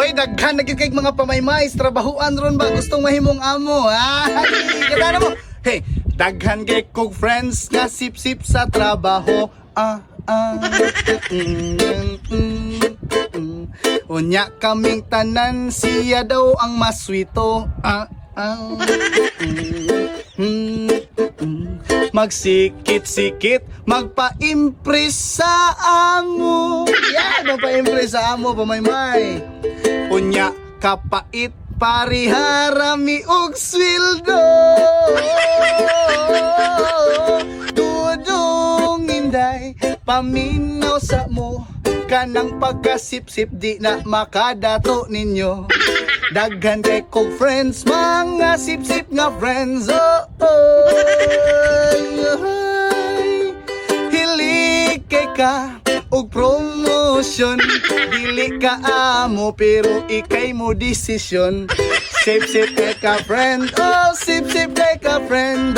Hoy, daghan na gid kay mga pamaymay, trabahuan ron ba gustong mahimong amo, ha? Kada mo. Hey, daghan kay kog friends nga sip-sip sa trabaho. Unya kaming tanan, siya daw ang maswito. Magsikit-sikit, magpa-impress sa amo. Yan, magpa-impress sa amo, pamaymay. Unya, kapait, pariharami og sweldo. Dudong inday, paminaw sa mo. Kanang pagkasip-sip, di na makadato ninyo. Daghan kay kog friends, mga sip-sip nga friends. Hilig kay ka og promotion. Dili ka amo pero ikay mo desisyon. Sip-sip kay ka friend, sip-sip kay ka friend.